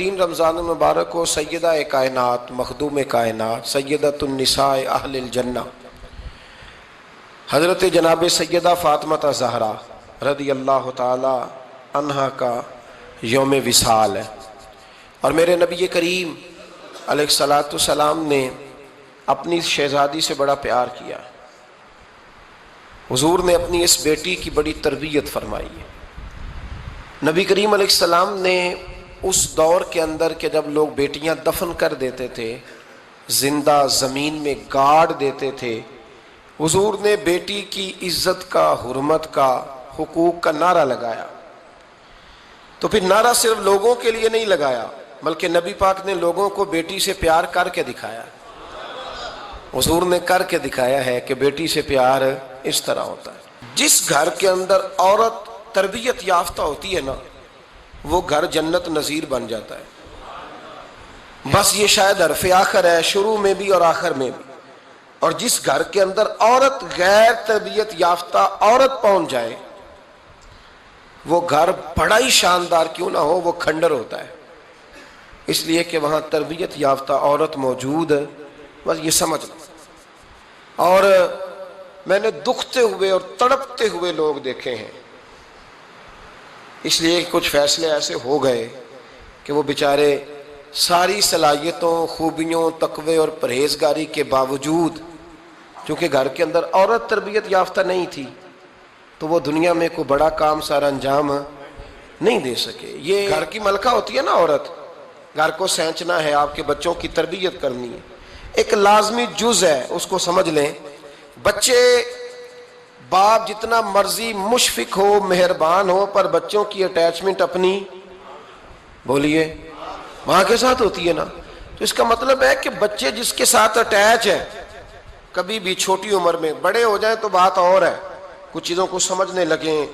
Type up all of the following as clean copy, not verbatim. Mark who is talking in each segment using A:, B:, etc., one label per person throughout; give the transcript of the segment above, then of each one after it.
A: 13 رمضان المبارک کو سیدہ کائنات مخدوم کائنات سیدۃ النساء اہل الجنہ حضرت جناب سیدہ فاطمہ زہرا رضی اللہ تعالی عنہا کا یوم وصال ہے، اور میرے نبی کریم علیہ الصلاۃ والسلام نے اپنی شہزادی سے بڑا پیار کیا۔ حضور نے اپنی اس بیٹی کی بڑی تربیت فرمائی ہے۔ نبی کریم علیہ السلام نے اس دور کے اندر کہ جب لوگ بیٹیاں دفن کر دیتے تھے، زندہ زمین میں گاڑ دیتے تھے، حضور نے بیٹی کی عزت کا، حرمت کا، حقوق کا نعرہ لگایا۔ تو پھر نعرہ صرف لوگوں کے لیے نہیں لگایا، بلکہ نبی پاک نے لوگوں کو بیٹی سے پیار کر کے دکھایا۔ حضور نے کر کے دکھایا ہے کہ بیٹی سے پیار اس طرح ہوتا ہے۔ جس گھر کے اندر عورت تربیت یافتہ ہوتی ہے نا، وہ گھر جنت نظیر بن جاتا ہے۔ بس یہ شاید حرف آخر ہے، شروع میں بھی اور آخر میں بھی۔ اور جس گھر کے اندر عورت غیر تربیت یافتہ عورت پہنچ جائے، وہ گھر بڑا ہی شاندار کیوں نہ ہو، وہ کھنڈر ہوتا ہے، اس لیے کہ وہاں تربیت یافتہ عورت موجود ہے۔ بس یہ سمجھ لو۔ اور میں نے دکھتے ہوئے اور تڑپتے ہوئے لوگ دیکھے ہیں، اس لیے کچھ فیصلے ایسے ہو گئے کہ وہ بیچارے ساری صلاحیتوں، خوبیوں، تقوی اور پرہیزگاری کے باوجود، چونکہ گھر کے اندر عورت تربیت یافتہ نہیں تھی، تو وہ دنیا میں کوئی بڑا کام سارا انجام نہیں دے سکے۔ یہ گھر کی ملکہ ہوتی ہے نا عورت، گھر کو سینچنا ہے، آپ کے بچوں کی تربیت کرنی ہے، ایک لازمی جز ہے، اس کو سمجھ لیں۔ بچے باپ جتنا مرضی مشفق ہو، مہربان ہو، پر بچوں کی اٹیچمنٹ اپنی بولیے ماں کے ساتھ ہوتی ہے نا۔ تو اس کا مطلب ہے کہ بچے جس کے ساتھ اٹیچ ہے، کبھی بھی چھوٹی عمر میں، بڑے ہو جائیں تو بات اور ہے، کچھ چیزوں کو سمجھنے لگیں،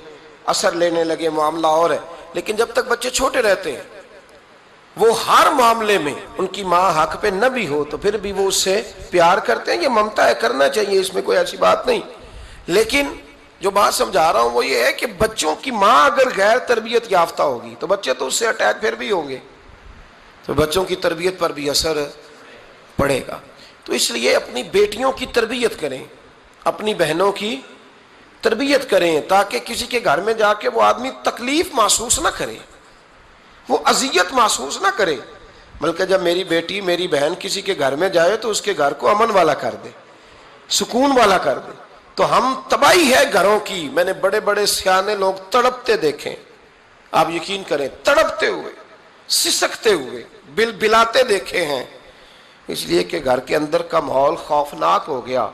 A: اثر لینے لگے، معاملہ اور ہے، لیکن جب تک بچے چھوٹے رہتے ہیں، وہ ہر معاملے میں ان کی ماں حق پہ نہ بھی ہو تو پھر بھی وہ اس سے پیار کرتے ہیں۔ یہ ممتا ہے، کرنا چاہیے، اس میں کوئی ایسی بات نہیں۔ لیکن جو بات سمجھا رہا ہوں وہ یہ ہے کہ بچوں کی ماں اگر غیر تربیت یافتہ ہوگی تو بچے تو اس سے اٹیچ پھر بھی ہوں گے، تو بچوں کی تربیت پر بھی اثر پڑے گا۔ تو اس لیے اپنی بیٹیوں کی تربیت کریں، اپنی بہنوں کی تربیت کریں، تاکہ کسی کے گھر میں جا کے وہ آدمی تکلیف محسوس نہ کرے، وہ اذیت محسوس نہ کرے، بلکہ جب میری بیٹی، میری بہن کسی کے گھر میں جائے تو اس کے گھر کو امن والا کر دے، سکون والا کر دے۔ تو ہم تباہی ہے گھروں کی، میں نے بڑے بڑے سیانے لوگ تڑپتے دیکھیں، آپ یقین کریں، تڑپتے ہوئے، سسکتے ہوئے، بلاتے دیکھے ہیں، اس لیے کہ گھر کے اندر کا ماحول خوفناک ہو گیا،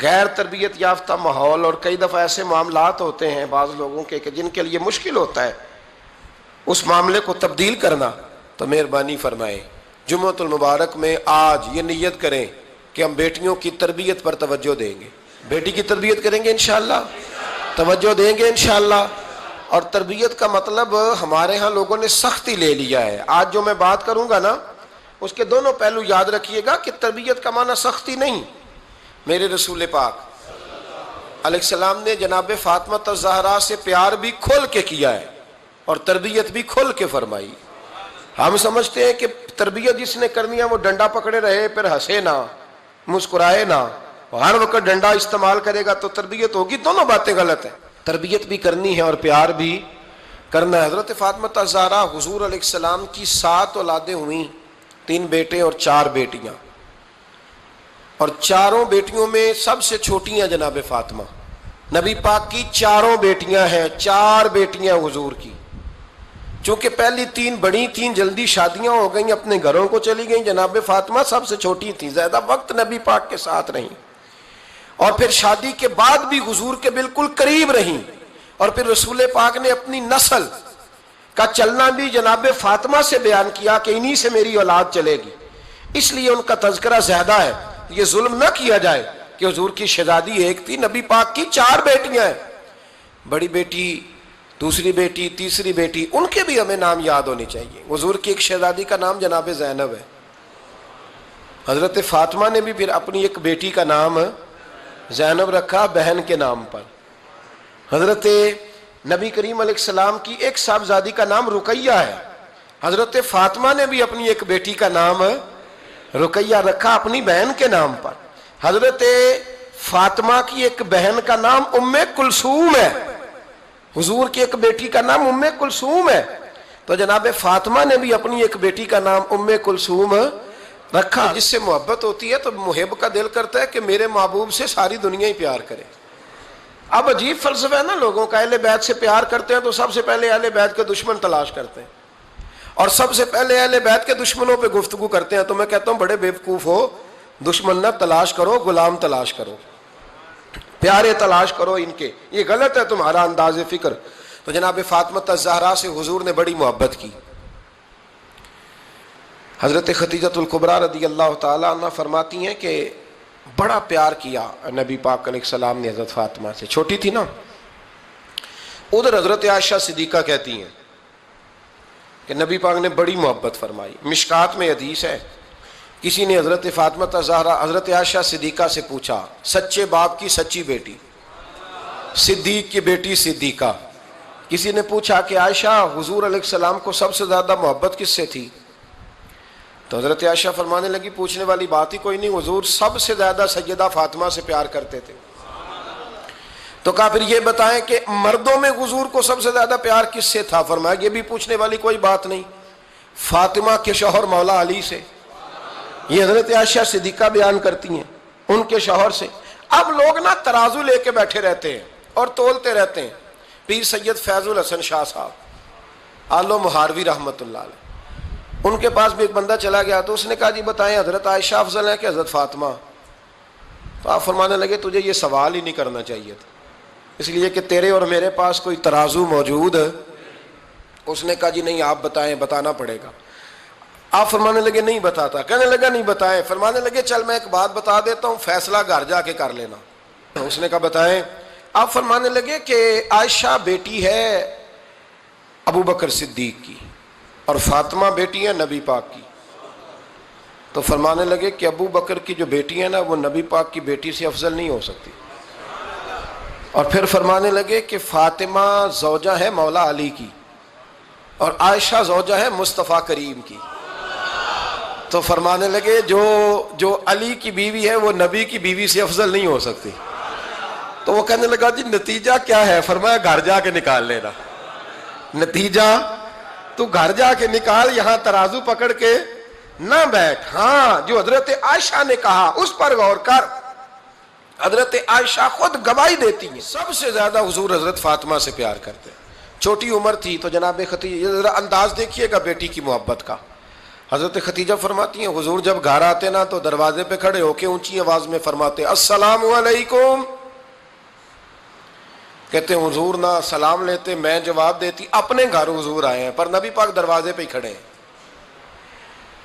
A: غیر تربیت یافتہ ماحول۔ اور کئی دفعہ ایسے معاملات ہوتے ہیں بعض لوگوں کے کہ جن کے لیے مشکل ہوتا ہے اس معاملے کو تبدیل کرنا۔ تو مہربانی فرمائے جمعۃ المبارک میں آج یہ نیت کریں کہ ہم بیٹیوں کی تربیت پر توجہ دیں گے، بیٹی کی تربیت کریں گے انشاءاللہ، توجہ دیں گے انشاءاللہ۔ اور تربیت کا مطلب ہمارے ہاں لوگوں نے سختی لے لیا ہے۔ آج جو میں بات کروں گا نا، اس کے دونوں پہلو یاد رکھیے گا کہ تربیت کا معنی سختی نہیں۔ میرے رسول پاک علیہ السلام نے جناب فاطمہ زہرا سے پیار بھی کھول کے کیا ہے اور تربیت بھی کھول کے فرمائی۔ ہم سمجھتے ہیں کہ تربیت جس نے کرنی ہے وہ ڈنڈا پکڑے رہے، پھر ہنسے نہ، مسکرائے نہ، ہر وقت ڈنڈا استعمال کرے گا تو تربیت ہوگی۔ دونوں باتیں غلط ہیں، تربیت بھی کرنی ہے اور پیار بھی کرنا ہے۔ حضرت فاطمہ زہرا حضور علیہ السلام کی 7 اولادیں ہوئیں، 3 بیٹے اور 4 بیٹیاں، اور چاروں بیٹیوں میں سب سے چھوٹی ہیں جناب فاطمہ۔ نبی پاک کی 4 بیٹیاں ہیں، 4 بیٹیاں حضور کی، چونکہ پہلی 3 بڑی تھیں، جلدی شادیاں ہو گئیں، اپنے گھروں کو چلی گئیں، جناب فاطمہ سب سے چھوٹی تھیں، زیادہ وقت نبی پاک کے ساتھ رہیں، اور پھر شادی کے بعد بھی حضور کے بالکل قریب رہیں، اور پھر رسول پاک نے اپنی نسل کا چلنا بھی جناب فاطمہ سے بیان کیا کہ انہی سے میری اولاد چلے گی، اس لیے ان کا تذکرہ زیادہ ہے۔ یہ ظلم نہ کیا جائے کہ حضور کی شہزادی ایک تھی، نبی پاک کی 4 بیٹیاں ہیں، بڑی بیٹی، دوسری بیٹی، تیسری بیٹی، ان کے بھی ہمیں نام یاد ہونے چاہیے۔ حضور کی ایک شہزادی کا نام جناب زینب ہے، حضرت فاطمہ نے بھی پھر اپنی ایک بیٹی کا نام زینب رکھا بہن کے نام پر۔ حضرت نبی کریم علیہ السلام کی ایک صاحبزادی کا نام رقیہ ہے، حضرت فاطمہ نے بھی اپنی ایک بیٹی کا نام رقیہ رکھا اپنی بہن کے نام پر. حضرت فاطمہ کی ایک بہن کا نام ام کلثوم ہے, حضور کی ایک بیٹی کا نام ام کلثوم ہے. تو جناب فاطمہ نے بھی اپنی ایک بیٹی کا نام ام کلثوم رکھا. جس سے محبت ہوتی ہے تو محب کا دل کرتا ہے کہ میرے محبوب سے ساری دنیا ہی پیار کرے. اب عجیب فلسفہ ہے نا لوگوں کا, اہل بیت سے پیار کرتے ہیں تو سب سے پہلے اہل بیت کے دشمن تلاش کرتے ہیں, اور سب سے پہلے اہل بیت کے دشمنوں پہ گفتگو کرتے ہیں. تو میں کہتا ہوں بڑے بیوقوف ہو, دشمن نہ تلاش کرو, غلام تلاش کرو, پیارے تلاش کرو ان کے. یہ غلط ہے تمہارا انداز فکر. تو جناب فاطمہ الزہرا سے حضور نے بڑی محبت کی. حضرت خدیجۃ الکبریٰ رضی اللہ تعالی عنہ فرماتی ہیں کہ بڑا پیار کیا نبی پاک علیہ السلام نے حضرت فاطمہ سے. چھوٹی تھی نا. ادھر حضرت عائشہ صدیقہ کہتی ہیں کہ نبی پاک نے بڑی محبت فرمائی. مشکات میں حدیث ہے, کسی نے حضرت فاطمہ الزہرا حضرت عائشہ صدیقہ سے پوچھا, سچے باپ کی سچی بیٹی, صدیق کی بیٹی صدیقہ. کسی نے پوچھا کہ عائشہ حضور علیہ السلام کو سب سے زیادہ محبت کس سے تھی؟ تو حضرت عائشہ فرمانے لگی پوچھنے والی بات ہی کوئی نہیں, حضور سب سے زیادہ سیدہ فاطمہ سے پیار کرتے تھے. تو کہا پھر یہ بتائیں کہ مردوں میں حضور کو سب سے زیادہ پیار کس سے تھا؟ فرمایا یہ بھی پوچھنے والی کوئی بات نہیں, فاطمہ کے شوہر مولا علی سے. یہ حضرت عائشہ صدیقہ بیان کرتی ہیں ان کے شوہر سے. اب لوگ نا ترازو لے کے بیٹھے رہتے ہیں اور تولتے رہتے ہیں. پیر سید فیض الحسن شاہ صاحب آلو مہاروی رحمت اللہ علیہ, ان کے پاس بھی ایک بندہ چلا گیا تو اس نے کہا جی بتائیں حضرت عائشہ افضل ہے کہ حضرت فاطمہ؟ تو آپ فرمانے لگے تجھے یہ سوال ہی نہیں کرنا چاہیے تھا, اس لیے کہ تیرے اور میرے پاس کوئی ترازو موجود ہے. اس نے کہا جی نہیں آپ بتائیں, بتانا پڑے گا. آپ فرمانے لگے نہیں بتاتا. کہنے لگا نہیں بتائیں. فرمانے لگے چل میں ایک بات بتا دیتا ہوں, فیصلہ گھر جا کے کر لینا. اس نے کہا بتائیں. آپ فرمانے لگے کہ عائشہ بیٹی ہے ابو بکر صدیق کی اور فاطمہ بیٹی ہے نبی پاک کی. تو فرمانے لگے کہ ابو بکر کی جو بیٹی ہے نا وہ نبی پاک کی بیٹی سے افضل نہیں ہو سکتی. اور پھر فرمانے لگے کہ فاطمہ زوجہ ہے مولا علی کی اور عائشہ زوجہ ہے مصطفیٰ کریم کی. تو فرمانے لگے جو علی کی بیوی ہے وہ نبی کی بیوی سے افضل نہیں ہو سکتی. تو وہ کہنے لگا جی نتیجہ کیا ہے؟ فرمایا گھر جا کے نکال لینا. نتیجہ تو گھر جا کے نکال, یہاں ترازو پکڑ کے نہ بیٹھ. ہاں جو حضرت عائشہ نے کہا اس پر غور کر. حضرت عائشہ خود گواہی دیتی ہیں سب سے زیادہ حضور حضرت فاطمہ سے پیار کرتے. چھوٹی عمر تھی تو جناب خدیجہ, ذرا انداز دیکھیے گا بیٹی کی محبت کا. حضرت خدیجہ فرماتی ہیں حضور جب گھر آتے نا تو دروازے پہ کھڑے ہو کے اونچی آواز میں فرماتے السلام علیکم. کہتے ہیں حضور نہ سلام لیتے, میں جواب دیتی. اپنے گھر حضور آئے ہیں پر نبی پاک دروازے پہ ہی کھڑے ہیں.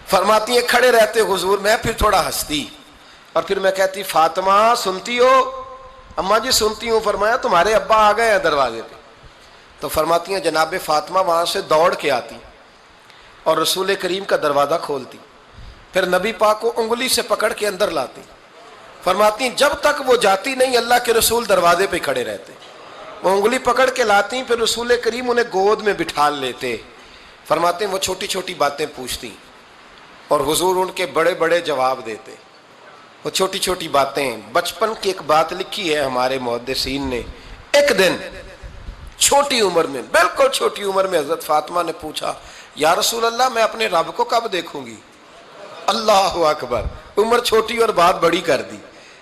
A: فرماتی ہیں کھڑے رہتے حضور, میں پھر تھوڑا ہنستی اور پھر میں کہتی فاطمہ سنتی ہو؟ اماں جی سنتی ہوں. فرمایا تمہارے ابا آ گئے ہیں دروازے پہ. تو فرماتی ہیں جناب فاطمہ وہاں سے دوڑ کے آتی اور رسول کریم کا دروازہ کھولتی, پھر نبی پاک کو انگلی سے پکڑ کے اندر لاتی. فرماتی جب تک وہ جاتی نہیں اللہ کے رسول دروازے پہ کھڑے رہتے. وہ انگلی پکڑ کے لاتی, پھر رسول کریم انہیں گود میں بٹھا لیتے. فرماتے ہیں وہ چھوٹی چھوٹی باتیں پوچھتی اور حضور ان کے بڑے بڑے جواب دیتے. وہ چھوٹی چھوٹی باتیں, بچپن کی ایک بات لکھی ہے ہمارے محدثین نے. ایک دن چھوٹی عمر میں, بالکل چھوٹی عمر میں حضرت فاطمہ نے پوچھا یا رسول اللہ میں اپنے رب کو کب دیکھوں گی؟ اللہ اکبر, عمر چھوٹی اور بات بڑی کر دی,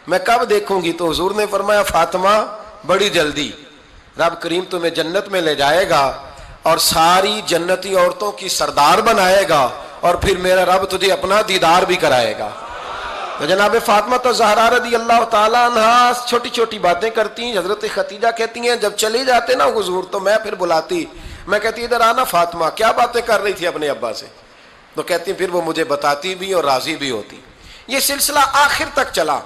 A: میں کب دیکھوں گی؟ تو حضور نے فرمایا فاطمہ بڑی جلدی, رب کریم تمہیں جنت میں لے جائے گا اور ساری جنتی عورتوں کی سردار بنائے گا اور پھر میرا رب تجھے اپنا دیدار بھی کرائے گا. تو جناب فاطمہ الزہرا رضی اللہ تعالیٰ عنہا چھوٹی چھوٹی باتیں کرتی. حضرت خدیجہ کہتی ہیں جب چلے جاتے نا حضور تو میں پھر بلاتی, میں کہتی ادھر آنا فاطمہ, کیا باتیں کر رہی تھی اپنے ابا سے؟ تو کہتی پھر وہ مجھے بتاتی بھی اور راضی بھی ہوتی. یہ سلسلہ آخر تک چلا.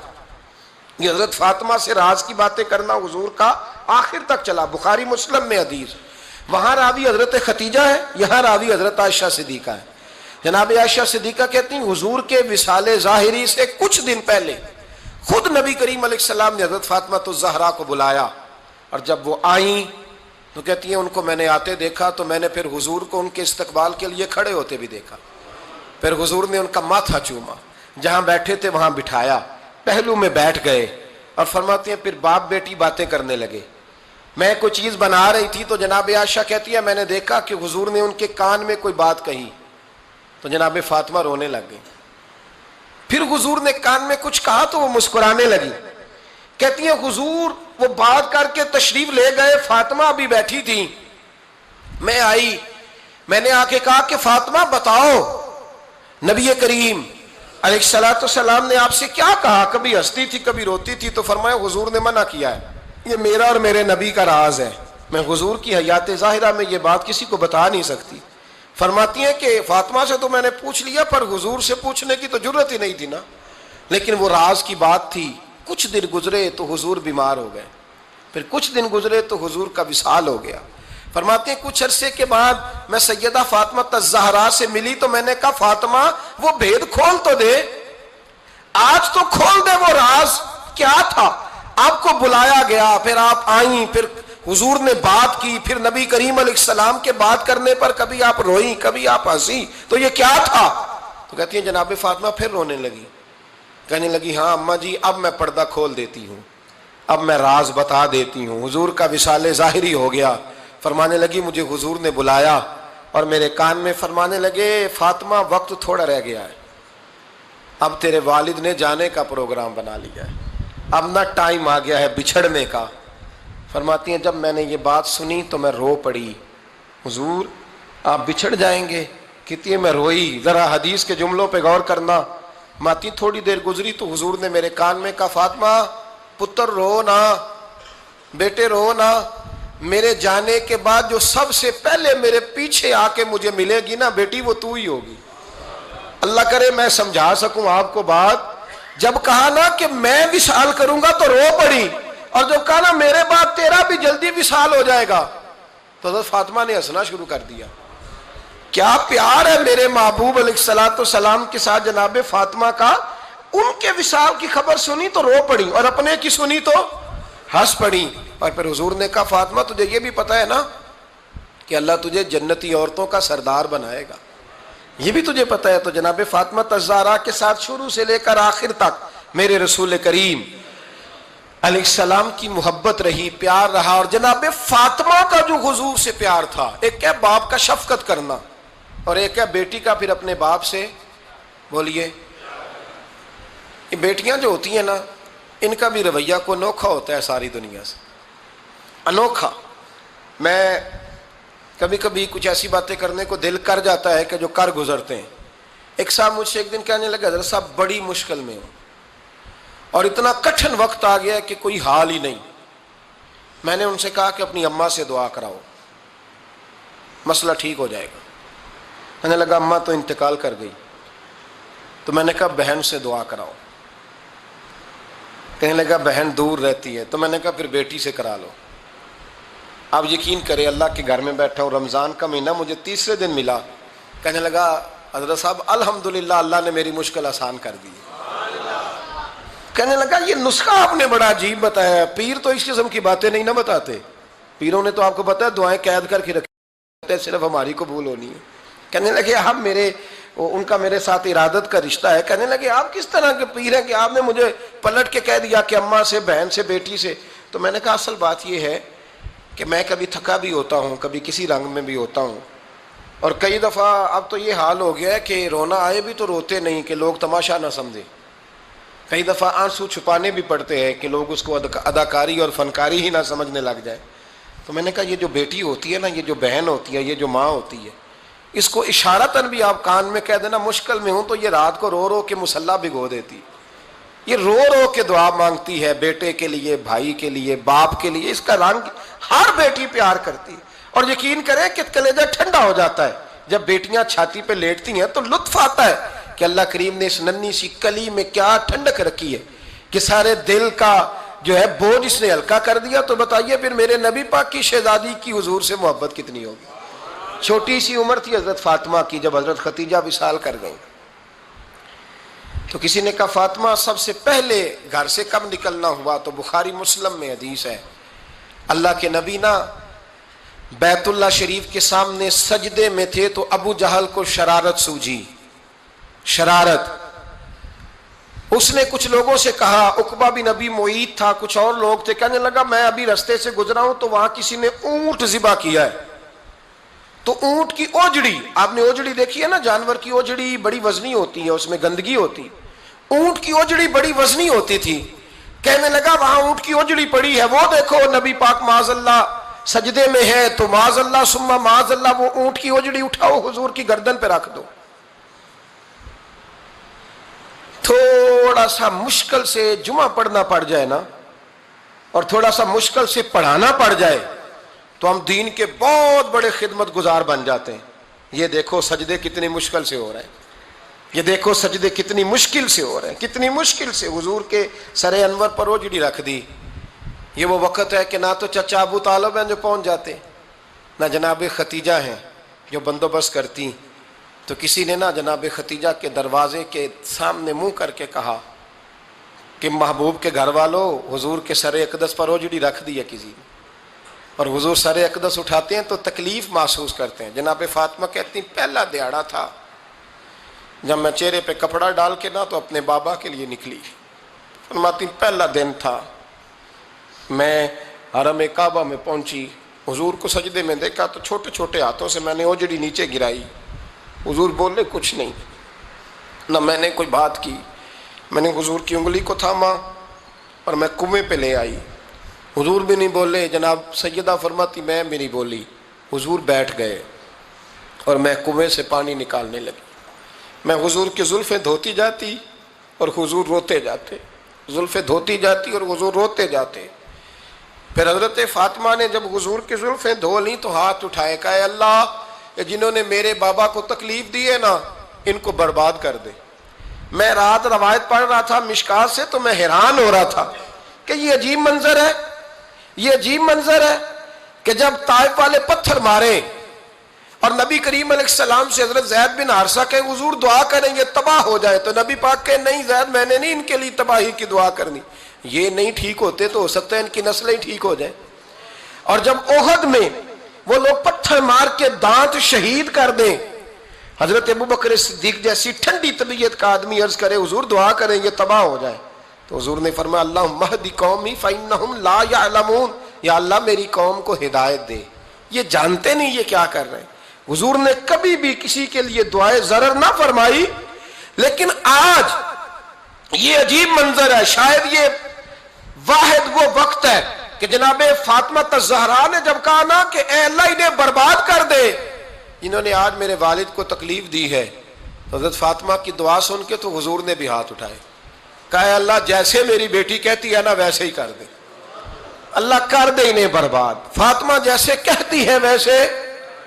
A: یہ حضرت فاطمہ سے راز کی باتیں کرنا حضور کا آخر تک چلا. بخاری مسلم میں حدیث, وہاں راوی حضرت خدیجہ ہے, یہاں راوی حضرت عائشہ صدیقہ ہے. جناب عائشہ صدیقہ کہتی ہیں حضور کے وصال ظاہری سے کچھ دن پہلے خود نبی کریم علیہ السلام نے حضرت فاطمہ الزہرا کو بلایا, اور جب وہ آئیں تو کہتی ہیں ان کو میں نے آتے دیکھا تو میں نے پھر حضور کو ان کے استقبال کے لیے کھڑے ہوتے بھی دیکھا. پھر حضور نے ان کا ماتھا چوما, جہاں بیٹھے تھے وہاں بٹھایا, پہلو میں بیٹھ گئے, اور فرماتے ہیں پھر باپ بیٹی باتیں کرنے لگے. میں کوئی چیز بنا رہی تھی تو جناب عائشہ کہتی ہے میں نے دیکھا کہ حضور نے ان کے کان میں کوئی بات کہی تو جناب فاطمہ رونے لگ گئی. پھر حضور نے کان میں کچھ کہا تو وہ مسکرانے لگی. کہتی ہیں حضور وہ بات کر کے تشریف لے گئے, فاطمہ ابھی بیٹھی تھی, میں آئی, میں نے آ کے کہا کہ فاطمہ بتاؤ نبی کریم علیہ الصلوۃ والسلام نے آپ سے کیا کہا, کبھی ہنستی تھی کبھی روتی تھی, تو فرمایا حضور نے منع کیا ہے, یہ میرا اور میرے نبی کا راز ہے, میں حضور کی حیات ظاہرہ میں یہ بات کسی کو بتا نہیں سکتی. فرماتی ہیں کہ فاطمہ سے تو میں نے پوچھ لیا پر حضور سے پوچھنے کی تو ضرورت ہی نہیں تھی نا, لیکن وہ راز کی بات تھی. کچھ دن گزرے تو حضور بیمار ہو گئے, پھر کچھ دن گزرے تو حضور کا وصال ہو گیا. فرماتے ہیں کچھ عرصے کے بعد میں سیدہ فاطمہ الزہرا سے ملی تو میں نے کہا فاطمہ وہ بھید کھول تو دے, آج تو کھول دے وہ راز کیا تھا. آپ کو بلایا گیا, پھر آپ آئیں, پھر حضور نے بات کی, پھر نبی کریم علیہ السلام کے بات کرنے پر کبھی آپ روئیں کبھی آپ ہنسی, تو یہ کیا تھا. تو کہتی ہیں جناب فاطمہ پھر رونے لگی, کہنے لگی ہاں اماں جی اب میں پردہ کھول دیتی ہوں, اب میں راز بتا دیتی ہوں. حضور کا وصال ظاہری ہو گیا. فرمانے لگی مجھے حضور نے بلایا اور میرے کان میں فرمانے لگے فاطمہ وقت تھوڑا رہ گیا ہے, اب تیرے والد نے جانے کا پروگرام بنا لیا ہے, اب نہ ٹائم آ گیا ہے بچھڑنے کا. فرماتی ہیں جب میں نے یہ بات سنی تو میں رو پڑی, حضور آپ بچھڑ جائیں گے. کہتی ہے میں روئی. ذرا حدیث کے جملوں پہ غور کرنا. ماتی تھوڑی دیر گزری تو حضور نے میرے کان میں کہا فاطمہ پتر رو نا, بیٹے رو نا, میرے جانے کے بعد جو سب سے پہلے میرے پیچھے آ کے مجھے ملے گی نا بیٹی وہ تو ہی ہوگی. اللہ کرے میں سمجھا سکوں آپ کو بات. جب کہا نا کہ میں وصال کروں گا تو رو پڑی, اور جب کہا نا میرے بعد تیرا بھی جلدی وصال ہو جائے گا تو حضرت فاطمہ نے ہنسنا شروع کر دیا. کیا پیار ہے میرے محبوب علیہ الصلوۃ والسلام کے ساتھ جناب فاطمہ کا. ان کے وصال کی خبر سنی تو رو پڑی, اور اپنے کی سنی تو ہنس پڑی. اور پھر حضور نے کہا فاطمہ تجھے یہ بھی پتا ہے نا کہ اللہ تجھے جنتی عورتوں کا سردار بنائے گا, یہ بھی تجھے پتا ہے. تو جناب فاطمہ الزہرا کے ساتھ شروع سے لے کر آخر تک میرے رسول کریم علیہ السلام کی محبت رہی, پیار رہا. اور جناب فاطمہ کا جو حضور سے پیار تھا, ایک ہے باپ کا شفقت کرنا اور ایک ہے بیٹی کا پھر اپنے باپ سے, بولیے, یہ بیٹیاں جو ہوتی ہیں نا ان کا بھی رویہ کو انوکھا ہوتا ہے ساری دنیا سے, انوکھا. میں کبھی کبھی کچھ ایسی باتیں کرنے کو دل کر جاتا ہے کہ جو کر گزرتے ہیں. ایک صاحب مجھ سے ایک دن کہنے لگا حضرت صاحب بڑی مشکل میں ہوں اور اتنا کٹھن وقت آ گیا کہ کوئی حال ہی نہیں. میں نے ان سے کہا کہ اپنی اماں سے دعا کراؤ, مسئلہ ٹھیک ہو جائے گا. کہنے لگا اماں تو انتقال کر گئی. تو میں نے کہا بہن سے دعا کراؤ. کہنے لگا بہن دور رہتی ہے. تو میں نے کہا پھر بیٹی سے کرا لو. آپ یقین کریں اللہ کے گھر میں بیٹھا ہوں, رمضان کا مہینہ مجھے تیسرے دن ملا. کہنے لگا حضرت صاحب الحمدللہ اللہ نے میری مشکل آسان کر دی. کہنے لگا یہ نسخہ آپ نے بڑا عجیب بتایا, پیر تو اس قسم کی باتیں نہیں نہ بتاتے. پیروں نے تو آپ کو پتا ہے دعائیں قید کر کے رکھتے, صرف ہماری قبول ہونی ہے. کہنے لگے آپ ان کا میرے ساتھ ارادت کا رشتہ ہے. کہنے لگے آپ کس طرح کے پیر ہیں کہ آپ نے مجھے پلٹ کے کہہ دیا کہ اماں سے, بہن سے, بیٹی سے. تو میں نے کہا اصل بات یہ ہے کہ میں کبھی تھکا بھی ہوتا ہوں, کبھی کسی رنگ میں بھی ہوتا ہوں, اور کئی دفعہ اب تو یہ حال ہو گیا ہے کہ رونا آئے بھی تو روتے نہیں کہ لوگ تماشا نہ سمجھے. کئی دفعہ آنسو چھپانے بھی پڑتے ہیں کہ لوگ اس کو اداکاری اور فنکاری ہی نہ سمجھنے لگ جائے. تو میں نے کہا یہ جو بیٹی ہوتی ہے نا, یہ جو بہن ہوتی ہے, یہ جو ماں ہوتی ہے, اس کو اشارتاً بھی آپ کان میں کہہ دینا مشکل میں ہوں تو یہ رات کو رو رو کے مصلی بھگو دیتی. یہ رو رو کے دعا مانگتی ہے بیٹے کے لیے, بھائی کے لیے, باپ کے لیے. اس کا رنگ ہر بیٹی پیار کرتی ہے. اور یقین کریں کہ کلیجہ ٹھنڈا ہو جاتا ہے جب بیٹیاں چھاتی پہ لیٹتی ہیں تو لطف آتا ہے کہ اللہ کریم نے اس ننھی سی کلی میں کیا ٹھنڈک رکھی ہے کہ سارے دل کا جو ہے بوجھ اس نے ہلکا کر دیا. تو بتائیے پھر میرے نبی پاک کی شہزادی کی حضور سے محبت کتنی ہوگی. چھوٹی سی عمر تھی حضرت فاطمہ کی جب حضرت خدیجہ وصال کر گئیں. تو کسی نے کہا فاطمہ سب سے پہلے گھر سے کب نکلنا ہوا؟ تو بخاری مسلم میں حدیث ہے اللہ کے نبی نا بیت اللہ شریف کے سامنے سجدے میں تھے تو ابو جہل کو شرارت سوجی، شرارت۔ اس نے کچھ لوگوں سے کہا، عقبہ بن ابی معیط تھا، کچھ اور لوگ تھے، کہنے لگا میں ابھی رستے سے گزرا ہوں تو وہاں کسی نے اونٹ ذبح کیا ہے، تو اونٹ کی اوجڑی، آپ نے اوجڑی دیکھی ہے نا، جانور کی اوجڑی بڑی وزنی ہوتی ہے، اس میں گندگی ہوتی، اونٹ کی اوجڑی بڑی وزنی ہوتی تھی۔ کہنے لگا وہاں اونٹ کی اوجڑی پڑی ہے، وہ دیکھو نبی پاک معاذ اللہ سجدے میں ہے، تو معاذ اللہ ثم معاذ اللہ وہ اونٹ کی اوجڑی اٹھاؤ حضور کی گردن پہ رکھ دو۔ تھوڑا سا مشکل سے جمعہ پڑھنا پڑ جائے نا، اور تھوڑا سا مشکل سے پڑھانا پڑ جائے تو ہم دین کے بہت بڑے خدمت گزار بن جاتے ہیں۔ یہ دیکھو سجدے کتنی مشکل سے ہو رہے ہیں، یہ دیکھو سجدے کتنی مشکل سے ہو رہے ہیں، کتنی مشکل سے حضور کے سر انور پر اوجڑی رکھ دی۔ یہ وہ وقت ہے کہ نہ تو چچا ابو طالب ہیں جو پہنچ جاتے، نہ جناب ختیجہ ہیں جو بندوبست کرتی، تو کسی نے نہ جناب ختیجہ کے دروازے کے سامنے منہ کر کے کہا کہ محبوب کے گھر والوں حضور کے سر اقدس پر اوجڑی رکھ دی ہے کسی نے، اور حضور سر اقدس اٹھاتے ہیں تو تکلیف محسوس کرتے ہیں۔ جناب فاطمہ کہتی پہلا دیہڑا تھا جب میں چہرے پہ کپڑا ڈال کے نہ تو اپنے بابا کے لیے نکلی، فرماتی پہلا دن تھا، میں حرم کعبہ میں پہنچی، حضور کو سجدے میں دیکھا تو چھوٹے چھوٹے ہاتھوں سے میں نے اوجڑی نیچے گرائی، حضور بولے کچھ نہیں، نہ میں نے کوئی بات کی، میں نے حضور کی انگلی کو تھاما اور میں کنویں پہ لے آئی، حضور بھی نہیں بولے، جناب سیدہ فرماتی میں بھی نہیں بولی، حضور بیٹھ گئے اور میں کنویں سے پانی نکالنے لگی، میں حضور کی زلفیں دھوتی جاتی اور حضور روتے جاتے، زلفیں دھوتی جاتی اور حضور روتے جاتے۔ پھر حضرت فاطمہ نے جب حضور کی زلفیں دھو لیں تو ہاتھ اٹھائے، کہا اے اللہ جنہوں نے میرے بابا کو تکلیف دی ہے نا ان کو برباد کر دے۔ میں رات روایت پڑھ رہا تھا مشکات سے تو میں حیران ہو رہا تھا کہ یہ عجیب منظر ہے، یہ عجیب منظر ہے کہ جب طائف والے پتھر مارے اور نبی کریم علیہ السلام سے حضرت زید بن حارثہ کہ حضور دعا کریں گے تباہ ہو جائے، تو نبی پاک کہ نہیں زید میں نے نہیں ان کے لیے تباہی کی دعا کرنی، یہ نہیں ٹھیک ہوتے تو ہو سکتا ہے ان کی نسلیں ٹھیک ہو جائیں۔ اور جب احد میں وہ لوگ پتھر مار کے دانت شہید کر دیں، حضرت ابوبکر صدیق جیسی ٹھنڈی طبیعت کا آدمی عرض کرے حضور دعا کریں گے تباہ ہو جائے، تو حضور نے فرمایا اللہم اہد قومی فإنہم لا یعلمون، یا اللہ میری قوم کو ہدایت دے، یہ جانتے نہیں یہ کیا کر رہے ہیں۔ حضور نے کبھی بھی کسی کے لیے دعائے ضرر نہ فرمائی، لیکن آج یہ عجیب منظر ہے، شاید یہ واحد وہ وقت ہے کہ جناب فاطمہ الزہرا نے جب کہا نا کہ اے اللہ انہیں برباد کر دے جنہوں نے آج میرے والد کو تکلیف دی ہے، تو حضرت فاطمہ کی دعا سن کے تو حضور نے بھی ہاتھ اٹھائے، کہا اے اللہ جیسے میری بیٹی کہتی ہے نا ویسے ہی کر دے، اللہ کر دے انہیں برباد، فاطمہ جیسے کہتی ہے ویسے،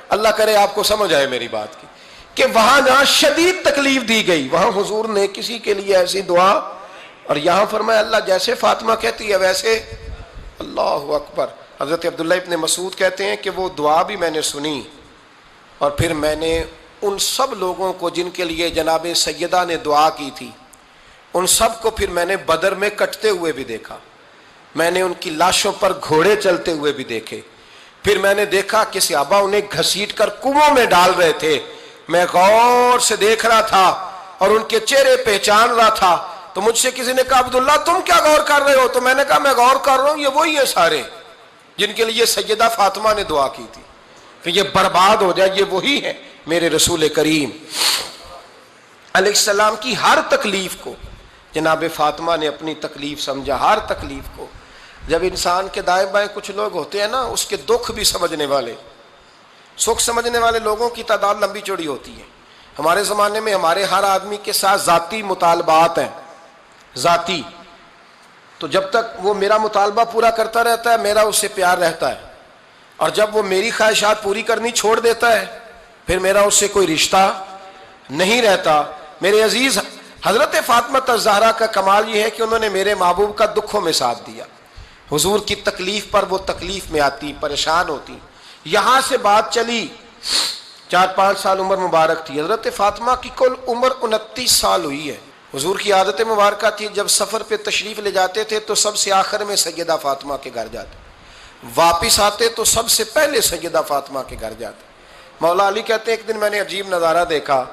A: اللہ کرے آپ کو سمجھ آئے میری بات کی کہ وہاں جہاں شدید تکلیف دی گئی وہاں حضور نے کسی کے لیے ایسی دعا، اور یہاں فرمایا اللہ جیسے فاطمہ کہتی ہے ویسے، اللہ اکبر۔ حضرت عبداللہ ابن مسعود کہتے ہیں کہ وہ دعا بھی میں نے سنی، اور پھر میں نے ان سب لوگوں کو جن کے لیے جناب سیدہ نے دعا کی تھی ان سب کو پھر میں نے بدر میں کٹتے ہوئے بھی دیکھا، میں نے ان کی لاشوں پر گھوڑے چلتے ہوئے بھی دیکھے، پھر میں نے دیکھا کہ صحابہ انہیں گھسیٹ کر کنووں میں ڈال رہے تھے، میں غور سے دیکھ رہا تھا اور ان کے چہرے پہچان رہا تھا، تو مجھ سے کسی نے کہا عبداللہ تم کیا غور کر رہے ہو؟ تو میں نے کہا میں غور کر رہا ہوں یہ وہی ہیں سارے جن کے لیے سیدہ فاطمہ نے دعا کی تھی کہ یہ برباد ہو جائے، یہ وہی ہے میرے رسول کریم علیہ السلام کی ہر تکلیف کو جناب فاطمہ نے اپنی تکلیف سمجھا، ہر تکلیف کو۔ جب انسان کے دائیں بائیں کچھ لوگ ہوتے ہیں نا اس کے دکھ بھی سمجھنے والے، سکھ سمجھنے والے لوگوں کی تعداد لمبی چوڑی ہوتی ہے۔ ہمارے زمانے میں ہمارے ہر آدمی کے ساتھ ذاتی مطالبات ہیں، ذاتی، تو جب تک وہ میرا مطالبہ پورا کرتا رہتا ہے میرا اس سے پیار رہتا ہے، اور جب وہ میری خواہشات پوری کرنی چھوڑ دیتا ہے پھر میرا اس سے کوئی رشتہ نہیں رہتا۔ میرے عزیز حضرت فاطمہ الزہرا کا کمال یہ ہے کہ انہوں نے میرے محبوب کا دکھوں میں ساتھ دیا، حضور کی تکلیف پر وہ تکلیف میں آتی، پریشان ہوتی۔ یہاں سے بات چلی 4-5 سال عمر مبارک تھی، حضرت فاطمہ کی کل عمر 29 سال ہوئی ہے۔ حضور کی عادت مبارکہ تھی جب سفر پہ تشریف لے جاتے تھے تو سب سے آخر میں سیدہ فاطمہ کے گھر جاتے، واپس آتے تو سب سے پہلے سیدہ فاطمہ کے گھر جاتے. مولا علی کہتے ہیں ایک دن میں نے عجیب نظارہ دیکھا.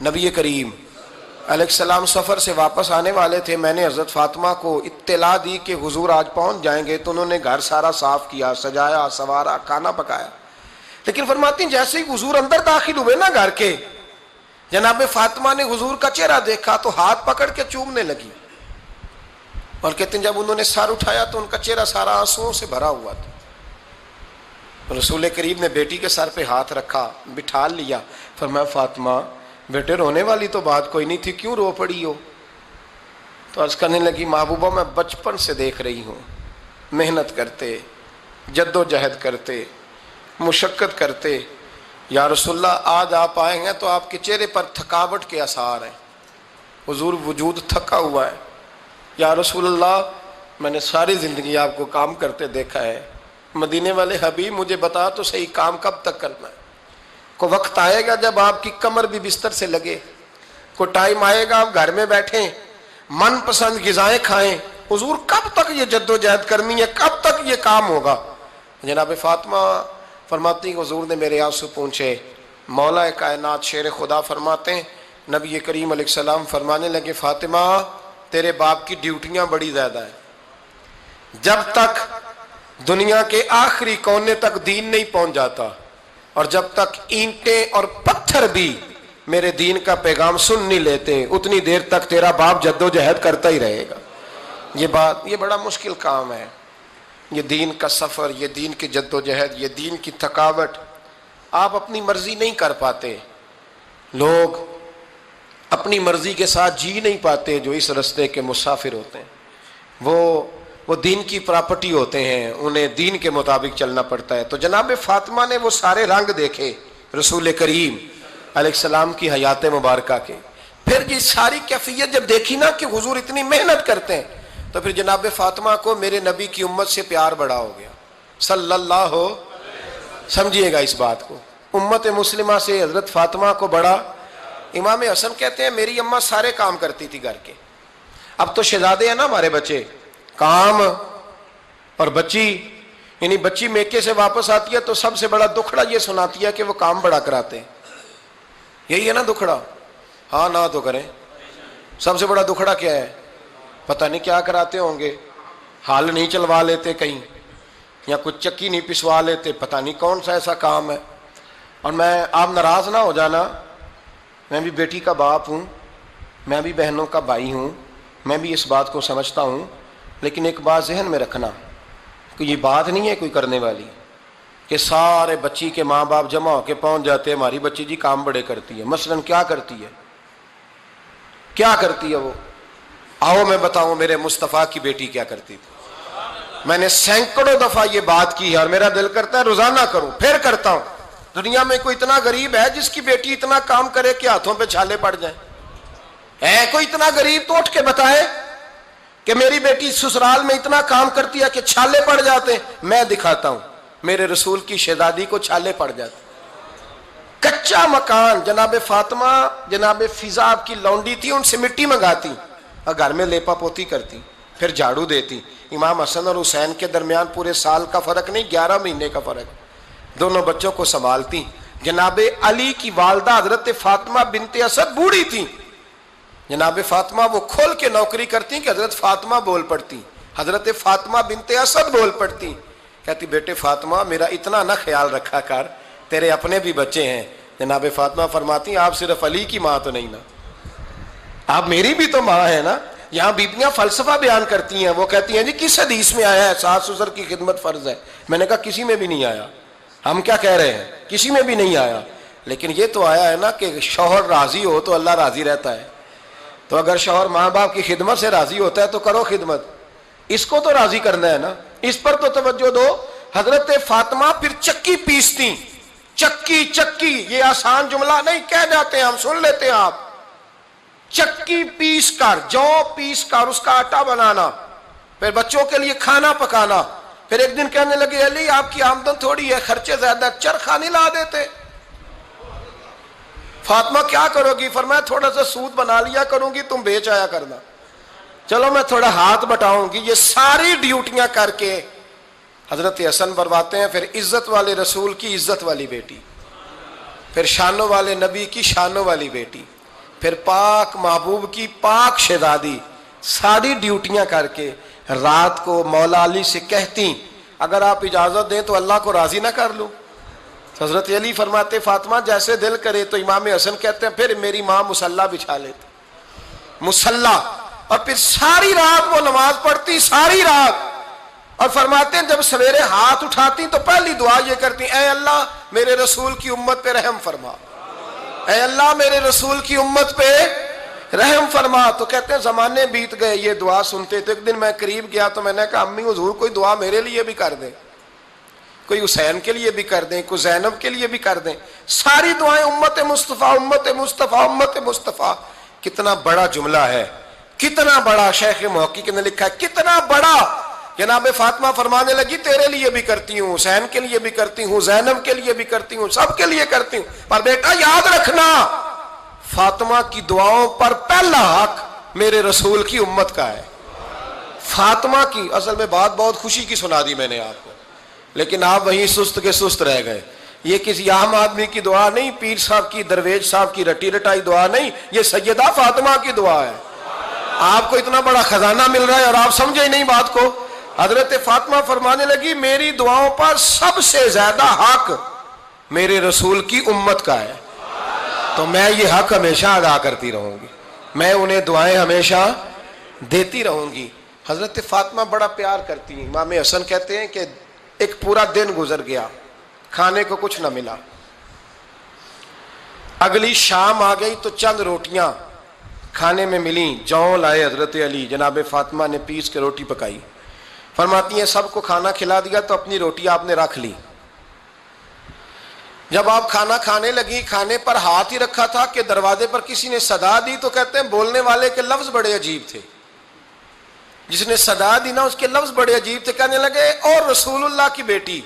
A: نبی کریم علیہ السلام سفر سے واپس آنے والے تھے. میں نے حضرت فاطمہ کو اطلاع دی کہ حضور آج پہنچ جائیں گے, تو انہوں نے گھر سارا صاف کیا, سجایا, سنوارا, کھانا پکایا. لیکن فرماتی ہیں جیسے ہی حضور اندر داخل ہوئے نا گھر کے, جناب فاطمہ نے حضور کا چہرہ دیکھا تو ہاتھ پکڑ کے چومنے لگی. اور کہتے ہیں جب انہوں نے سر اٹھایا تو ان کا چہرہ سارا آنسوؤں سے بھرا ہوا تھا. رسول کریم نے بیٹی کے سر پہ ہاتھ رکھا, بٹھا لیا. فرمایا فاطمہ بیٹے رونے والی تو بات کوئی نہیں تھی, کیوں رو پڑی ہو؟ تو عرض کرنے لگی محبوبہ میں بچپن سے دیکھ رہی ہوں, محنت کرتے, جد و جہد کرتے, مشقت کرتے. یا رسول اللہ آج آپ آئے ہیں تو آپ کے چہرے پر تھکاوٹ کے آثار ہیں, حضور وجود تھکا ہوا ہے. یا رسول اللہ میں نے ساری زندگی آپ کو کام کرتے دیکھا ہے, مدینے والے حبیب مجھے بتا تو صحیح کام کب تک کرنا ہے؟ کوئی وقت آئے گا جب آپ کی کمر بھی بستر سے لگے, کوئی ٹائم آئے گا آپ گھر میں بیٹھیں, من پسند غذائیں کھائیں. حضور کب تک یہ جد و جہد کرنی ہے, کب تک یہ کام ہوگا؟ جناب فاطمہ فرماتی ہیں حضور نے میرے آنسو پونچھے. مولا کائنات شیر خدا فرماتے ہیں نبی کریم علیہ السلام فرمانے لگے فاطمہ تیرے باپ کی ڈیوٹیاں بڑی زیادہ ہیں. جب تک دنیا کے آخری کونے تک دین نہیں پہنچ جاتا, اور جب تک اینٹیں اور پتھر بھی میرے دین کا پیغام سن نہیں لیتے, اتنی دیر تک تیرا باپ جد و جہد کرتا ہی رہے گا. یہ بڑا مشکل کام ہے, یہ دین کا سفر, یہ دین کی جد و جہد, یہ دین کی تھکاوٹ. آپ اپنی مرضی نہیں کر پاتے, لوگ اپنی مرضی کے ساتھ جی نہیں پاتے جو اس رستے کے مسافر ہوتے ہیں. وہ دین کی پراپرٹی ہوتے ہیں, انہیں دین کے مطابق چلنا پڑتا ہے. تو جناب فاطمہ نے وہ سارے رنگ دیکھے رسول کریم علیہ السلام کی حیات مبارکہ کے. پھر یہ ساری کیفیت جب دیکھی نا کہ حضور اتنی محنت کرتے ہیں, تو پھر جناب فاطمہ کو میرے نبی کی امت سے پیار بڑا ہو گیا صلی اللہ ہو. سمجھیے گا اس بات کو, امت مسلمہ سے حضرت فاطمہ کو بڑا. امام حسن کہتے ہیں میری اماں سارے کام کرتی تھی گھر کے. اب تو شہزادے ہیں نا ہمارے بچے, کام اور بچی, یعنی بچی میکے سے واپس آتی ہے تو سب سے بڑا دکھڑا یہ سناتی ہے کہ وہ کام بڑا کراتے ہیں. یہی ہے نا دکھڑا؟ ہاں نہ تو کریں. سب سے بڑا دکھڑا کیا ہے؟ پتہ نہیں کیا کراتے ہوں گے, ہال نہیں چلوا لیتے کہیں, یا کچھ چکی نہیں پسوا لیتے, پتہ نہیں کون سا ایسا کام ہے. اور آپ ناراض نہ ہو جانا, میں بھی بیٹی کا باپ ہوں, میں بھی بہنوں کا بھائی ہوں, میں بھی اس بات کو سمجھتا ہوں. لیکن ایک بات ذہن میں رکھنا کہ یہ بات نہیں ہے کوئی کرنے والی کہ سارے بچی کے ماں باپ جمع ہو کے پہنچ جاتے ہیں ہماری بچی جی کام بڑے کرتی ہے. مثلاً کیا کرتی ہے, کیا کرتی ہے وہ؟ آؤ میں بتاؤں میرے مصطفیٰ کی بیٹی کیا کرتی تھی. میں نے سینکڑوں دفعہ یہ بات کی ہے اور میرا دل کرتا ہے روزانہ کروں, پھر کرتا ہوں. دنیا میں کوئی اتنا غریب ہے جس کی بیٹی اتنا کام کرے کہ ہاتھوں پہ چھالے پڑ جائیں؟ ہے کوئی اتنا غریب تو اٹھ کے بتائے کہ میری بیٹی سسرال میں اتنا کام کرتی ہے کہ چھالے پڑ جاتے ہیں. میں دکھاتا ہوں, میرے رسول کی شہزادی کو چھالے پڑ جاتے. کچا مکان, جناب فاطمہ جناب فضا آپ کی لونڈی تھی, ان سے مٹی منگاتی اور گھر میں لیپا پوتی کرتی, پھر جھاڑو دیتی. امام حسن اور حسین کے درمیان پورے سال کا فرق نہیں, 11 مہینے کا فرق. دونوں بچوں کو سنبھالتی. جناب علی کی والدہ حضرت فاطمہ بنت اسد بوڑھی تھی. جناب فاطمہ وہ کھول کے نوکری کرتی کہ حضرت فاطمہ بول پڑتی, حضرت فاطمہ بنت اسد بول پڑتی. کہتی بیٹے فاطمہ میرا اتنا نہ خیال رکھا کر, تیرے اپنے بھی بچے ہیں. جناب فاطمہ فرماتی آپ صرف علی کی ماں تو نہیں نا, آپ میری بھی تو ماں ہے نا. یہاں بیبیاں فلسفہ بیان کرتی ہیں, وہ کہتی ہیں جی کس حدیث میں آیا ہے ساس سسر کی خدمت فرض ہے؟ میں نے کہا کسی میں بھی نہیں آیا. ہم کیا کہہ رہے ہیں, کسی میں بھی نہیں آیا. لیکن یہ تو آیا ہے نا کہ شوہر راضی ہو تو اللہ راضی رہتا ہے. تو اگر شوہر ماں باپ کی خدمت سے راضی ہوتا ہے تو کرو خدمت, اس کو تو راضی کرنا ہے نا, اس پر تو توجہ دو. حضرت فاطمہ پھر چکی پیستی. چکی یہ آسان جملہ نہیں, کہہ جاتے ہیں ہم, سن لیتے ہیں آپ. چکی پیس کر, جو پیس کر اس کا آٹا بنانا, پھر بچوں کے لیے کھانا پکانا. پھر ایک دن کہنے لگے علی آپ کی آمدن تھوڑی ہے, خرچے زیادہ, چرخا نہیں لا دیتے. فاطمہ کیا کرو گی؟ فرمایا تھوڑا سا سود بنا لیا کروں گی, تم بیچ آیا کرنا. چلو میں تھوڑا ہاتھ بٹاؤں گی. یہ ساری ڈیوٹیاں کر کے حضرت حسن فرماتے ہیں پھر عزت والے رسول کی عزت والی بیٹی، پھر شانوں والے نبی کی شانوں والی بیٹی، پھر پاک محبوب کی پاک شہزادی، ساری ڈیوٹیاں کر کے رات کو مولا علی سے کہتی اگر آپ اجازت دیں تو اللہ کو راضی نہ کر لوں؟ حضرت علی فرماتے فاطمہ جیسے دل کرے۔ تو امام حسن کہتے ہیں پھر میری ماں مصلی بچھا لیتی، مصلی، اور پھر ساری رات وہ نماز پڑھتی، ساری رات، اور فرماتے ہیں جب سویرے ہاتھ اٹھاتی تو پہلی دعا یہ کرتی اے اللہ میرے رسول کی امت پہ رحم فرما، اے اللہ میرے رسول کی امت پہ رحم فرما۔ تو کہتے ہیں زمانے بیت گئے یہ دعا سنتے، تو ایک دن میں قریب گیا تو میں نے کہا امی حضور کوئی دعا میرے لیے بھی کر دیں، کوئی حسین کے لیے بھی کر دیں، کوئی زینب کے لیے بھی کر دیں۔ ساری دعائیں امت مصطفیٰ امت مصطفیٰ امت مصطفیٰ۔ کتنا بڑا جملہ ہے، کتنا بڑا، شیخ محقق نے لکھا ہے کتنا بڑا۔ جناب فاطمہ فرمانے لگی تیرے لیے بھی کرتی ہوں، حسین کے لیے بھی کرتی ہوں، زینب کے لیے بھی کرتی ہوں، سب کے لیے کرتی ہوں، پر بیٹا یاد رکھنا فاطمہ کی دعاؤں پر پہلا حق میرے رسول کی امت کا ہے۔ فاطمہ کی، اصل میں بات بہت خوشی کی سنا دی میں نے آپ کو، لیکن آپ وہیں سست کے سست رہ گئے۔ یہ کسی عام آدمی کی دعا نہیں، پیر صاحب کی، درویش صاحب کی رٹی رٹائی دعا نہیں، یہ سیدہ فاطمہ کی دعا ہے۔ آپ کو اتنا بڑا خزانہ مل رہا ہے اور آپ سمجھے ہی نہیں بات کو۔ حضرت فاطمہ فرمانے لگی میری دعاؤں پر سب سے زیادہ حق میرے رسول کی امت کا ہے، تو میں یہ حق ہمیشہ ادا کرتی رہوں گی، میں انہیں دعائیں ہمیشہ دیتی رہوں گی۔ حضرت فاطمہ بڑا پیار کرتی ہیں۔ امام حسن کہتے ہیں کہ ایک پورا دن گزر گیا، کھانے کو کچھ نہ ملا، اگلی شام آ گئی تو چند روٹیاں کھانے میں ملیں، جوں لائے حضرت علی، جناب فاطمہ نے پیس کے روٹی پکائی، فرماتی ہیں سب کو کھانا کھلا دیا تو اپنی روٹی آپ نے رکھ لی۔ جب آپ کھانا کھانے لگی، کھانے پر ہاتھ ہی رکھا تھا کہ دروازے پر کسی نے صدا دی، تو کہتے ہیں بولنے والے کے لفظ بڑے عجیب تھے، جس نے صدا دی نا اس کے لفظ بڑے عجیب تھے، کہنے لگے اور رسول اللہ کی بیٹی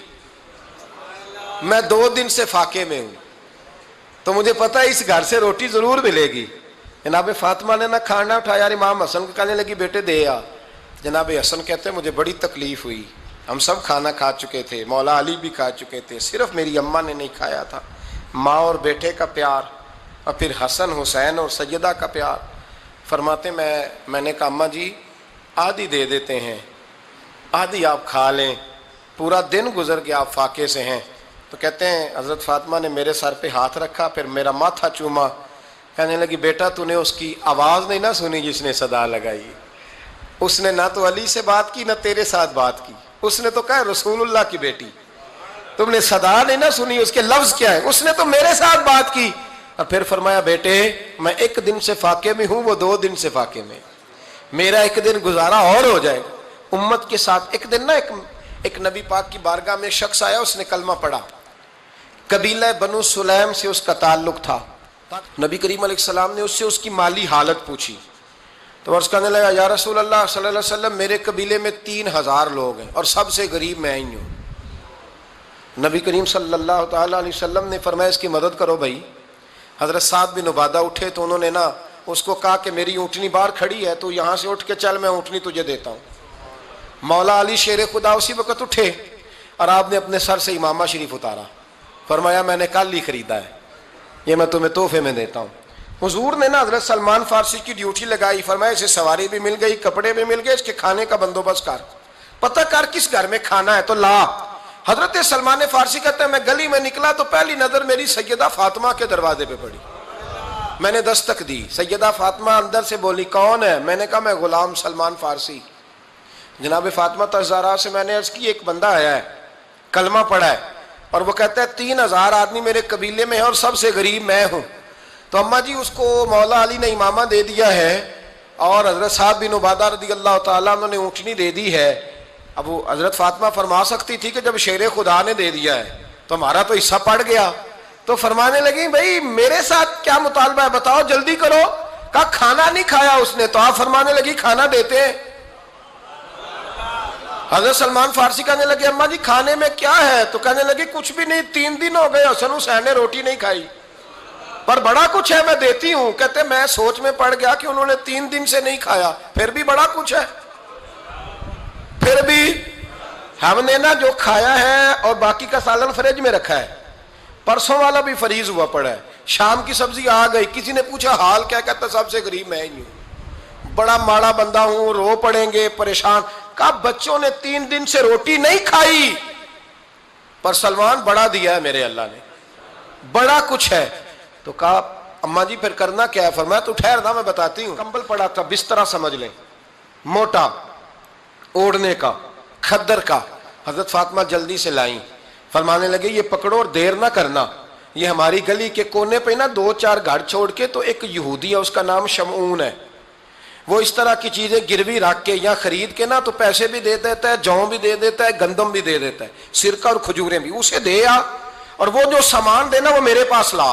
A: میں 2 دن سے فاقے میں ہوں، تو مجھے پتا ہے اس گھر سے روٹی ضرور ملے گی۔ جناب فاطمہ نے نہ کھانا اٹھایا، امام حسن کو کہنے لگی بیٹے دے آ۔ جناب حسن کہتے ہیں مجھے بڑی تکلیف ہوئی، ہم سب کھانا کھا چکے تھے، مولا علی بھی کھا چکے تھے، صرف میری اماں نے نہیں کھایا تھا۔ ماں اور بیٹے کا پیار، اور پھر حسن حسین اور سیدہ کا پیار۔ فرماتے میں نے کہا اماں جی آدھی دے دیتے ہیں، آدھی آپ کھا لیں، پورا دن گزر گیا آپ فاقے سے ہیں۔ تو کہتے ہیں حضرت فاطمہ نے میرے سر پہ ہاتھ رکھا، پھر میرا ماتھا چوما، کہنے لگی بیٹا تو نے اس کی آواز نہیں نہ سنی جس نے صدا لگائی، اس نے نہ تو علی سے بات کی نہ تیرے ساتھ بات کی، اس نے تو کہا رسول اللہ کی بیٹی، تم نے صدا نہیں نہ سنی، اس کے لفظ کیا ہے، اس نے تو میرے ساتھ بات کی۔ اور پھر فرمایا بیٹے میں 1 دن سے فاقے میں ہوں، وہ 2 دن سے فاقے میں، میرا 1 دن گزارا اور ہو جائے گا امت کے ساتھ۔ ایک دن نا ایک نبی پاک کی بارگاہ میں شخص آیا، اس نے کلمہ پڑھا، قبیلہ بنو سلیم سے اس کا تعلق تھا۔ نبی کریم علیہ السلام نے اس سے اس کی مالی حالت پوچھی، تو عرض کرنے لگا یا رسول اللہ صلی اللہ علیہ وسلم میرے قبیلے میں 3000 لوگ ہیں اور سب سے غریب میں ہی ہوں۔ نبی کریم صلی اللہ تعالیٰ علیہ وسلم نے فرمایا اس کی مدد کرو بھائی۔ حضرت سعد بن عبادہ اٹھے تو انہوں نے نا اس کو کہا کہ میری اونٹنی باہر کھڑی ہے، تو یہاں سے اٹھ کے چل میں اونٹنی تجھے دیتا ہوں۔ مولا علی شیر خدا اسی وقت اٹھے اور آپ نے اپنے سر سے امامہ شریف اتارا، فرمایا میں نے کل ہی خریدا ہے، یہ میں تمہیں تحفے میں دیتا ہوں۔ حضور نے نا حضرت سلمان فارسی کی ڈیوٹی لگائی، فرمایا اسے سواری بھی مل گئی، کپڑے بھی مل گئے، اس کے کھانے کا بندوبست کر، پتہ کر کس گھر میں کھانا ہے تو لا۔ حضرت سلمان فارسی کہتے ہیں میں گلی میں نکلا تو پہلی نظر میری سیدہ فاطمہ کے دروازے پہ پڑی، میں نے دستک دی، سیدہ فاطمہ اندر سے بولی کون ہے؟ میں نے کہا میں غلام سلمان فارسی۔ جناب فاطمہ تزارہ سے میں نے عرض کی ایک بندہ آیا ہے، کلمہ پڑھا ہے، اور وہ کہتا ہے 3000 آدمی میرے قبیلے میں ہیں اور سب سے غریب میں ہوں۔ تو اماں جی اس کو مولا علی نے امامہ دے دیا ہے اور حضرت سعد بن عبادہ رضی اللہ تعالیٰ عنہ نے اونٹنی دے دی ہے۔ اب وہ حضرت فاطمہ فرما سکتی تھی کہ جب شیر خدا نے دے دیا ہے تو ہمارا تو حصہ پڑ گیا، تو فرمانے لگی بھائی میرے ساتھ کیا مطالبہ ہے بتاؤ جلدی کرو۔ کہا کھانا نہیں کھایا اس نے، تو آپ فرمانے لگی کھانا دیتے ہیں۔ حضرت سلمان فارسی کہنے لگے اماں جی کھانے میں کیا ہے؟ تو کہنے لگی کچھ بھی نہیں، 3 دن ہو گئے حسن حسین نے روٹی نہیں کھائی، پر بڑا کچھ ہے میں دیتی ہوں۔ کہتے میں سوچ میں پڑ گیا کہ انہوں نے 3 دن سے نہیں کھایا، پھر بھی بڑا کچھ ہے، پھر بھی ہم نے نا جو کھایا ہے اور باقی کا سالن فریج میں رکھا ہے، پرسوں والا بھی فریز ہوا پڑا ہے، شام کی سبزی آ گئی، کسی نے پوچھا حال کیا، کہتا سب سے غریب میں ہی ہوں، بڑا ماڑا بندہ ہوں، رو پڑیں گے، پریشان۔ کہا بچوں نے 3 دن سے روٹی نہیں کھائی، پر سلمان بڑا دیا ہے میرے اللہ نے، بڑا کچھ ہے۔ تو کہا اماں جی پھر کرنا کیا ہے؟ فرمایا تو ٹھہر نا میں بتاتی ہوں۔ کمبل پڑا تھا، بسترا سمجھ لیں، موٹا، اوڑھنے کا، کھدر کا۔ حضرت فاطمہ جلدی سے لائیں، فرمانے لگے یہ پکڑو اور دیر نہ کرنا، یہ ہماری گلی کے کونے پہ نا 2-4 گھر چھوڑ کے تو ایک یہودی ہے، اس کا نام شمعون ہے، وہ اس طرح کی چیزیں گروی رکھ کے یا خرید کے نا تو پیسے بھی دے دیتا ہے، جوں بھی دے دیتا ہے، گندم بھی دے دیتا ہے، سرکہ اور کھجوریں بھی، اسے دے آ، اور وہ جو سامان دینا وہ میرے پاس لا،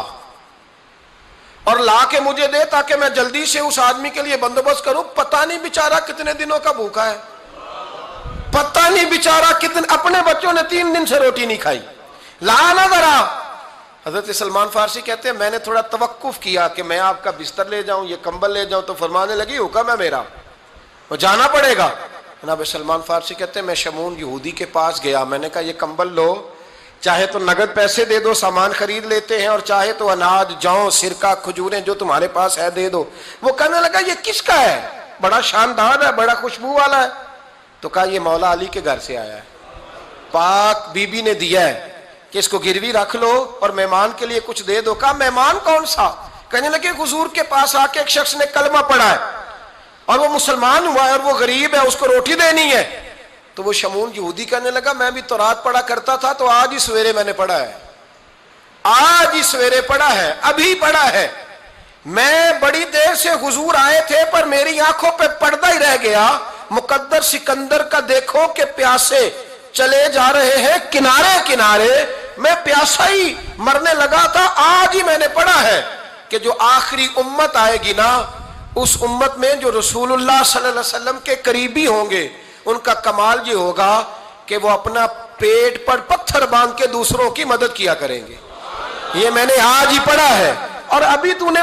A: اور لا کے مجھے دے تاکہ میں جلدی سے اس آدمی کے لیے بندوبست کروں۔ پتہ نہیں بیچارہ کتنے دنوں کا بھوکا ہے، پتہ نہیں بیچارہ کتنے، اپنے بچوں نے 3 دن سے روٹی نہیں کھائی، لا نہ ذرا۔ حضرت سلمان فارسی کہتے ہیں میں نے تھوڑا توقف کیا کہ میں آپ کا بستر لے جاؤں، یہ کمبل لے جاؤں، تو فرمانے لگی حکم ہے میرا، وہ جانا پڑے گا۔ جناب سلمان فارسی کہتے ہیں میں شمعون یہودی کے پاس گیا، میں نے کہا یہ کمبل لو، چاہے تو نگد پیسے دے دو، سامان خرید لیتے ہیں، اور چاہے تو اناج، جوں، سرکہ، کھجوریں جو تمہارے پاس ہے دے دو۔ وہ کہنے لگا یہ کس کا ہے؟ بڑا شاندار ہے، بڑا خوشبو والا ہے۔ تو کہا یہ مولا علی کے گھر سے آیا ہے، پاک بی بی نے دیا ہے کہ اس کو گروی رکھ لو اور مہمان کے لیے کچھ دے دو۔ کہا مہمان کون سا؟ کہنے لگے حضور کے پاس آ کے ایک شخص نے کلمہ پڑھا ہے اور وہ مسلمان ہوا ہے اور وہ غریب ہے، اس کو روٹی دینی ہے۔ تو وہ شمعون یہودی کہنے لگا میں بھی تورات پڑھا کرتا تھا، تو آج ہی سویرے میں نے پڑھا ہے، آج ہی سویرے پڑھا ہے، ابھی پڑھا ہے، میں بڑی دیر سے حضور آئے تھے پر میری آنکھوں پہ پردہ ہی رہ گیا، مقدر سکندر کا دیکھو کہ پیاسے چلے جا رہے ہیں کنارے کنارے، میں پیاسا ہی مرنے لگا تھا، آج ہی میں نے پڑھا ہے کہ جو آخری امت آئے گی نا، اس امت میں جو رسول اللہ صلی اللہ علیہ وسلم کے قریبی ہوں گے، ان کا کمال یہ ہوگا کہ وہ اپنا پیٹ پر پتھر باندھ کے دوسروں کی مدد کیا کریں گے۔ یہ میں نے آج ہی پڑھا ہے، اور ابھی تو نے